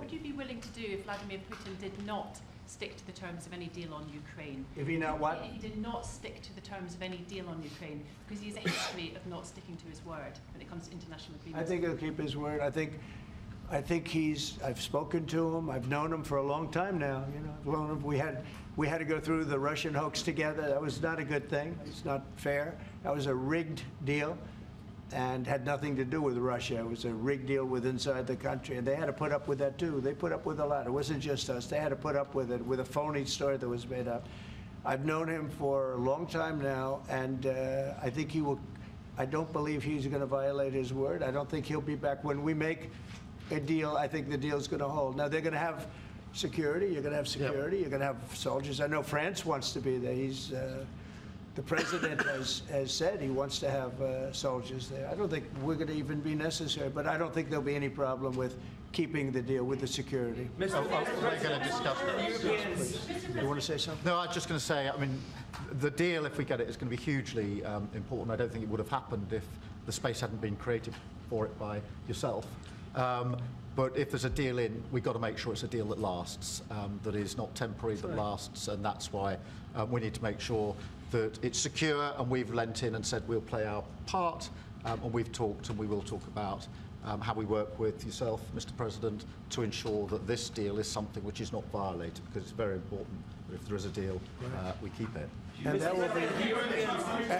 would you be willing to do if Vladimir Putin did not stick to the terms of any deal on Ukraine? If he not what? If he did not stick to the terms of any deal on Ukraine, because he has a history of not sticking to his word when it comes to international agreements. I think he'll keep his word. I think I've spoken to him. I've known him for a long time now. You know, I've known him. We had to go through the Russian hoax together. That was not a good thing. It's not fair. That was a rigged deal and had nothing to do with Russia. It was a rigged deal with inside the country, and they had to put up with that too. They put up with a lot. It wasn't just us. They had to put up with it, with a phony story that was made up. I've known him for a long time now, and I think he will. I don't believe he's going to violate his word. I don't think he'll be back. When we make a deal, I think the deal's going to hold. Now, they're going to have security. You're going to have security. Yep. You're going to have soldiers. I know France wants to be there. He's the president has said he wants to have soldiers there. I don't think we're going to even be necessary, but I don't think there'll be any problem with keeping the deal with the security. We're going to discuss that. You want to say something? No, I was just going to say, I mean, the deal, if we get it, is going to be hugely important. I don't think it would have happened if the space hadn't been created for it by yourself. But if there's a deal in, we've got to make sure it's a deal that lasts, that is not temporary, that lasts, and that's why we need to make sure that it's secure, and we've lent in and said we'll play our part, and we've talked and we will talk about how we work with yourself, Mr. President, to ensure that this deal is something which is not violated, because it's very important that if there is a deal, we keep it. And that will be,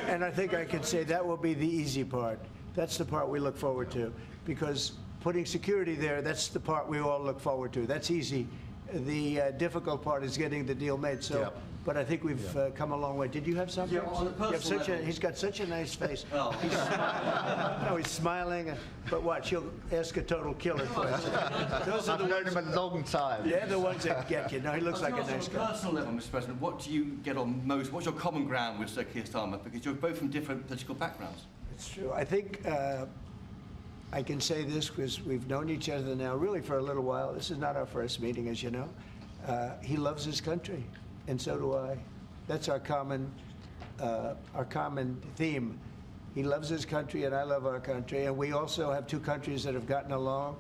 and I think I can say that will be the easy part. That's the part we look forward to, because putting security there, that's the part we all look forward to. That's easy. The difficult part is getting the deal made. So, yep. But I think we've come a long way. Did you have something? Yeah, on a personal level. He's got such a nice face. Oh. He's smiling. No, he's smiling. But watch, he'll ask a total killer question. Those are the I've known ones, him a long time. they're the ones that get you. No, he looks like a nice On guy. a personal level, Mr. President, what do you get on most? What's your common ground with Sir Keir Starmer? Because you're both from different political backgrounds. It's true. I think I can say this because we've known each other now really for a little while. This is not our first meeting, as you know. He loves his country, and so do I. That's our common theme. He loves his country, and I love our country. And we also have two countries that have gotten along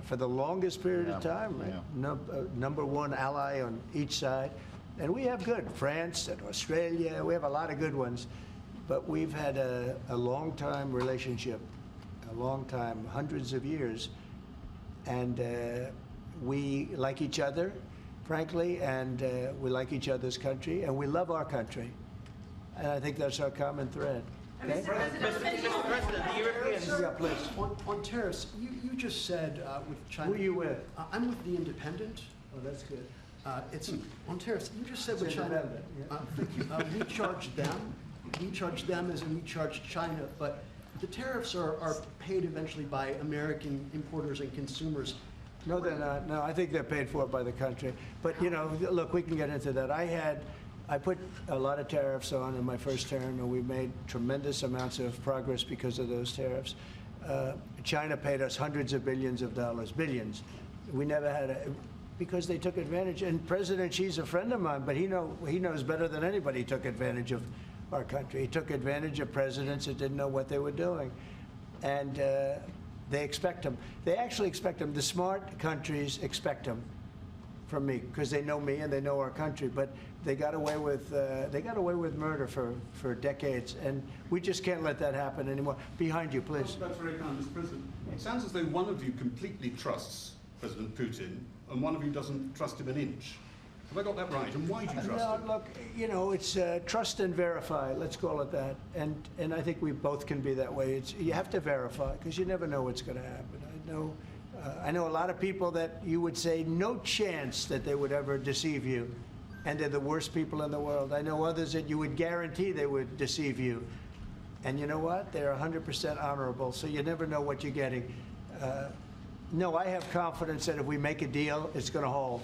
for the longest period of time. Right? Yeah. Number one ally on each side. And we have good. France and Australia, we have a lot of good ones. But we've had a long-time relationship, a long time, hundreds of years. And we like each other, frankly, and we like each other's country, and we love our country. And I think that's our common thread. Okay? Mr. President, the Europeans... Yeah, please. On tariffs, you just said with China... Who are you with? I'm with The Independent. Oh, that's good. It's on tariffs. You just said with China... Thank you. We charge them as in we charge China, but the tariffs are paid eventually by American importers and consumers. No, they're not. No, I think they're paid for by the country. But, you know, look, we can get into that. I put a lot of tariffs on in my first term, and we made tremendous amounts of progress because of those tariffs. China paid us hundreds of billions of dollars, billions. We never had because they took advantage. And President Xi's a friend of mine, but he knows better than anybody took advantage of our country. He took advantage of presidents that didn't know what they were doing. And they expect them. They actually expect them. The smart countries expect them from me because they know me and they know our country. But they got away with murder for decades, and we just can't let that happen anymore. Behind you, please. That's very kind, Mr. President. It sounds as though one of you completely trusts President Putin and one of you doesn't trust him an inch. Have I got that right? And why do you trust him? Look, you know, it's trust and verify. Let's call it that. And I think we both can be that way. You have to verify because you never know what's going to happen. I know a lot of people that you would say no chance that they would ever deceive you, and they're the worst people in the world. I know others that you would guarantee they would deceive you, and you know what? They're 100% honorable. So you never know what you're getting. No, I have confidence that if we make a deal, it's going to hold.